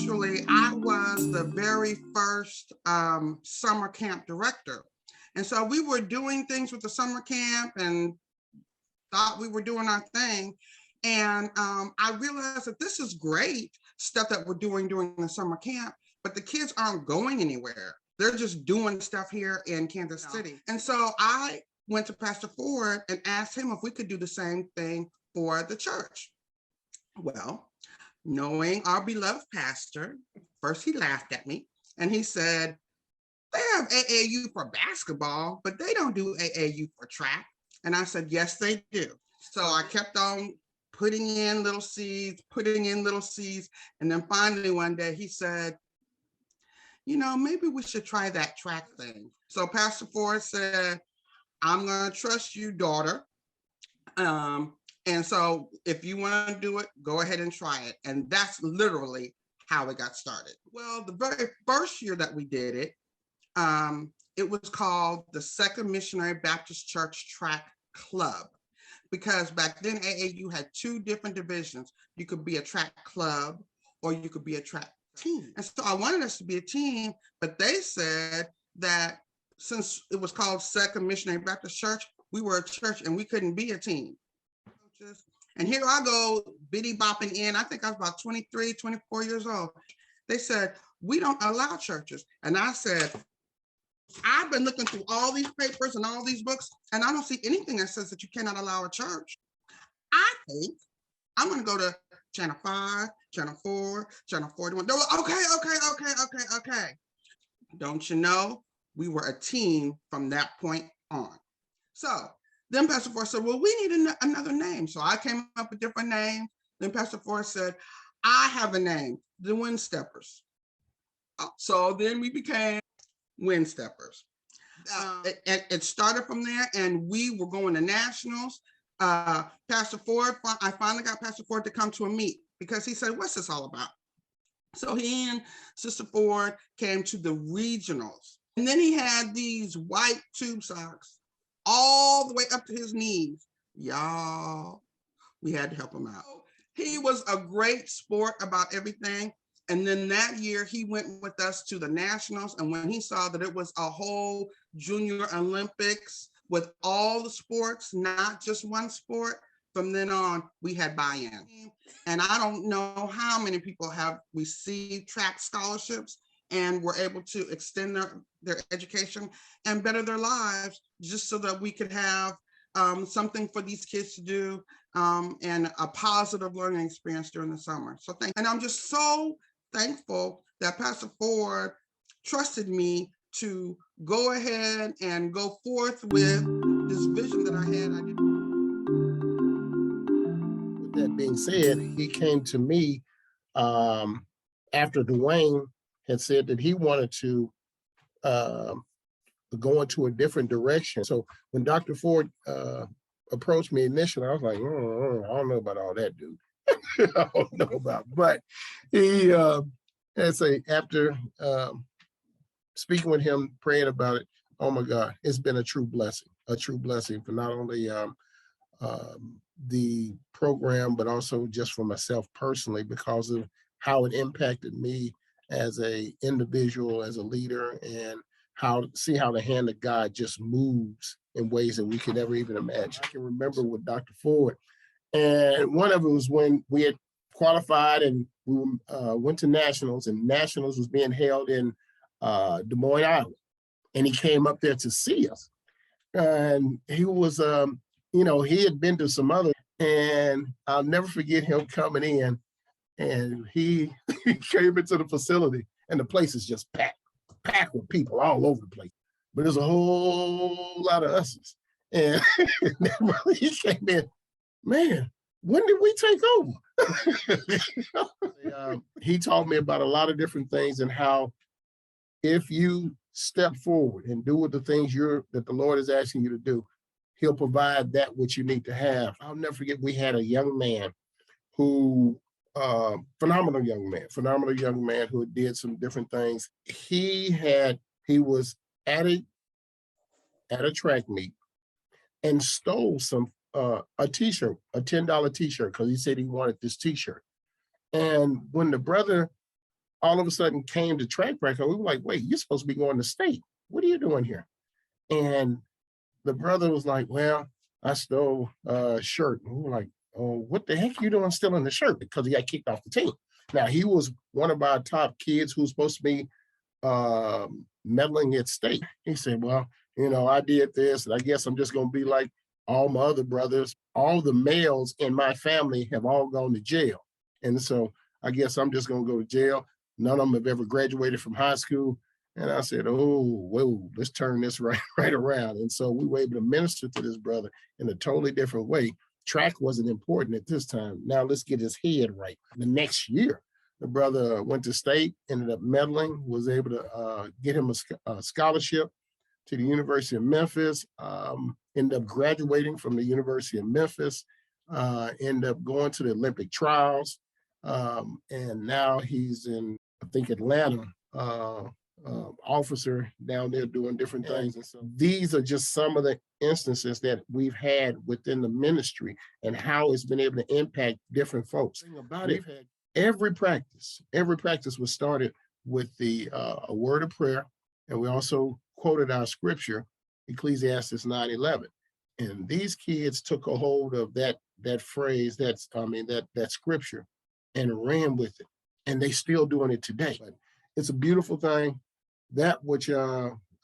Actually, I was the very first summer camp director. And so we were doing things with the summer camp and thought we were doing our thing. And I realized that this is great stuff that we're doing during the summer camp, but the kids aren't going anywhere. They're just doing stuff here in Kansas City. And so I went to Pastor Ford and asked him if we could do the same thing for the church. Well, knowing our beloved pastor, first he laughed at me and he said, they have AAU for basketball, but they don't do AAU for track. And I said, yes, they do. So I kept on putting in little seeds. And then finally one day he said, you know, maybe we should try that track thing. So Pastor Ford said, I'm going to trust you, daughter. And so if you want to do it, go ahead and try it. And that's literally how it got started. Well, the very first year that we did it, it was called the Second Missionary Baptist Church Track Club, because back then AAU had two different divisions. You could be a track club or you could be a track team. And so I wanted us to be a team, but they said that since it was called Second Missionary Baptist Church, we were a church and we couldn't be a team. And here I go, bitty bopping in. I think I was about 23, 24 years old. They said, we don't allow churches. And I said, I've been looking through all these papers and all these books, and I don't see anything that says that you cannot allow a church. I think I'm going to go to Channel 5, Channel 4, Channel 41. They're like, okay. Don't you know, we were a team from that point on. So then Pastor Ford said, well, we need another name. So I came up with a different name. Then Pastor Ford said, I have a name, the Windsteppers. So then we became Windsteppers. It started from there, and we were going to nationals. Pastor Ford, I finally got Pastor Ford to come to a meet because he said, what's this all about? So he and Sister Ford came to the regionals. And then he had these white tube socks all the way up to his knees. Y'all, we had to help him out. He was a great sport about everything. And then that year he went with us to the nationals. And when he saw that it was a whole junior Olympics with all the sports, not just one sport, from then on, we had buy-in. And I don't know how many people have received track scholarships and were able to extend their education and better their lives, just so that we could have something for these kids to do and a positive learning experience during the summer. So and I'm just so thankful that Pastor Ford trusted me to go ahead and go forth with this vision that I had. With that being said, he came to me after Dwayne had said that he wanted to go into a different direction. So when Dr. Ford approached me initially, I was like, I don't know about all that, dude. I don't know about, but he, after speaking with him, praying about it, oh my God, it's been a true blessing for not only the program, but also just for myself personally, because of how it impacted me as an individual, as a leader, and how the hand of God just moves in ways that we could never even imagine. I can remember with Dr. Ford, and one of them was when we had qualified and we went to nationals, and nationals was being held in Des Moines, Iowa, and he came up there to see us. And he was, he had been to some other, and I'll never forget him coming in, and he came into the facility, and the place is just packed with people all over the place. But there's a whole lot of us's. And he came in, man, when did we take over? He taught me about a lot of different things, and how if you step forward and do the things that the Lord is asking you to do, he'll provide that which you need to have. I'll never forget, we had a young man who, phenomenal young man who did some different things. He was at a track meet and stole a t-shirt, a $10 t-shirt, because he said he wanted this t-shirt. And when the brother all of a sudden came to track record. We were like, wait, you're supposed to be going to state. What are you doing here? And the brother was like, well, I stole a shirt. And we were like, oh, what the heck are you doing stealing the shirt? Because he got kicked off the team. Now, he was one of our top kids who was supposed to be meddling at state. He said, well, I did this, and I guess I'm just going to be like all my other brothers. All the males in my family have all gone to jail. And so I guess I'm just going to go to jail. None of them have ever graduated from high school. And I said, oh, whoa, let's turn this right around. And so we were able to minister to this brother in a totally different way. Track wasn't important at this time. Now let's get his head right. The next year, the brother went to state, ended up medaling, was able to get him a scholarship to the University of Memphis, ended up graduating from the University of Memphis, ended up going to the Olympic trials. And now he's in, I think, Atlanta, officer down there doing different things. And so these are just some of the instances that we've had within the ministry and how it's been able to impact different folks. About it, every practice was started with a word of prayer, and we also quoted our scripture, Ecclesiastes 9:11. And these kids took a hold of that phrase, that scripture, and ran with it. And they still doing it today. But it's a beautiful thing. That which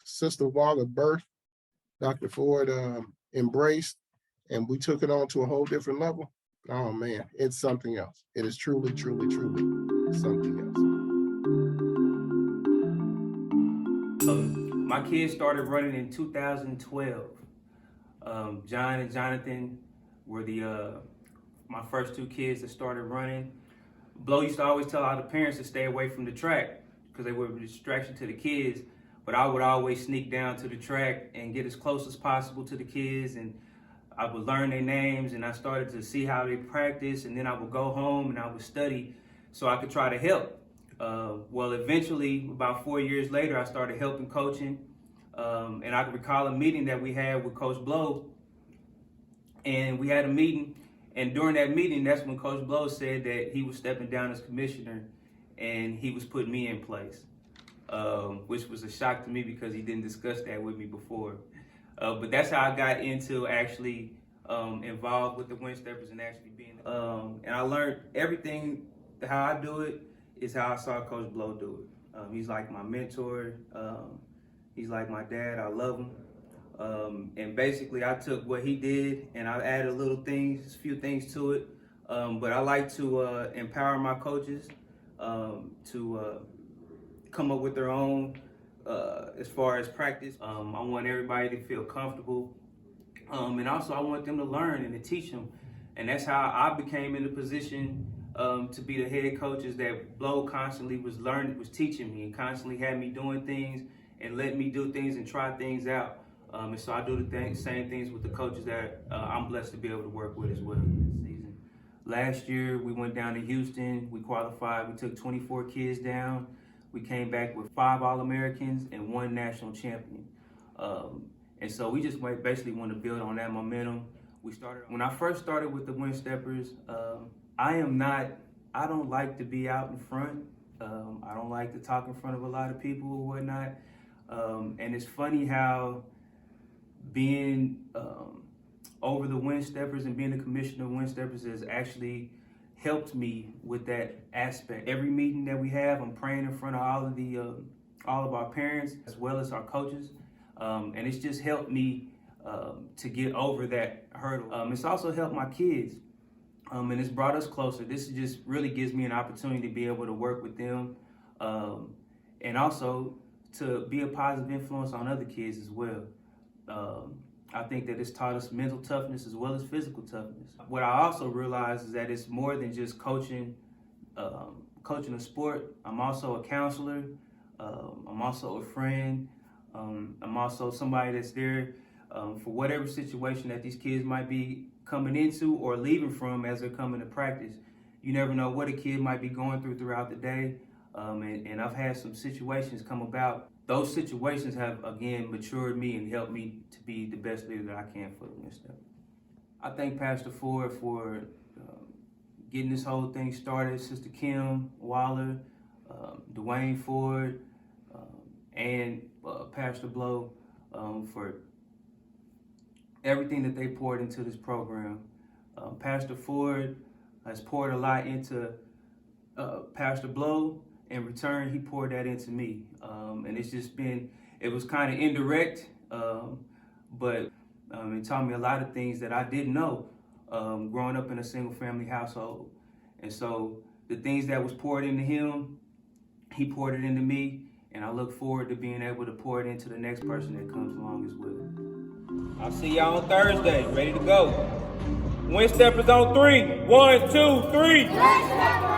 Sister Waller birthed, Dr. Ford embraced, and we took it on to a whole different level. Oh man, it's something else. It is truly, truly, truly something else. My kids started running in 2012. John and Jonathan were my first two kids that started running. Blow used to always tell all the parents to stay away from the track because they were a distraction to the kids, but I would always sneak down to the track and get as close as possible to the kids, and I would learn their names, and I started to see how they practice, and then I would go home and I would study so I could try to help. Well, eventually, about 4 years later, I started helping coaching, and I can recall a meeting that we had with Coach Blow, and we had a meeting, and during that meeting, that's when Coach Blow said that he was stepping down as commissioner, and he was putting me in place, which was a shock to me because he didn't discuss that with me before. But that's how I got into actually involved with the Windsteppers and actually being. And I learned everything, how I do it is how I saw Coach Blow do it. He's like my mentor. He's like my dad. I love him. And basically I took what he did and I added a few things to it. But I like to empower my coaches to come up with their own as far as practice. I want everybody to feel comfortable. And also I want them to learn and to teach them. And that's how I became in the position to be the head coach, is that Blow constantly was teaching me and constantly had me doing things and letting me do things and try things out. And so I do the same things with the coaches that I'm blessed to be able to work with as well this season. Last year, we went down to Houston. We qualified. We took 24 kids down. We came back with 5 All-Americans and 1 national champion. And so we just basically want to build on that momentum. When I first started with the Windsteppers, I don't like to be out in front. I don't like to talk in front of a lot of people or whatnot. And it's funny how being over the Windsteppers and being the commissioner of Windsteppers has actually helped me with that aspect. Every meeting that we have, I'm praying in front of all of our parents as well as our coaches, and it's just helped me to get over that hurdle. It's also helped my kids, and it's brought us closer. This just really gives me an opportunity to be able to work with them, and also to be a positive influence on other kids as well. I think that it's taught us mental toughness as well as physical toughness. What I also realize is that it's more than just coaching a sport. I'm also a counselor. I'm also a friend. I'm also somebody that's there for whatever situation that these kids might be coming into or leaving from as they're coming to practice. You never know what a kid might be going throughout the day. And I've had some situations come about. Those situations have, again, matured me and helped me to be the best leader that I can for the Windsteppers. I thank Pastor Ford for getting this whole thing started, Sister Kim Waller, Dwayne Ford, and Pastor Blow for everything that they poured into this program. Pastor Ford has poured a lot into Pastor Blow. In return, he poured that into me. And it's just been, it was kind of indirect, but it taught me a lot of things that I didn't know growing up in a single family household. And so the things that was poured into him, he poured it into me, and I look forward to being able to pour it into the next person that comes along as well. I'll see y'all on Thursday, ready to go. Windsteppers on 3. 1, 2, 3.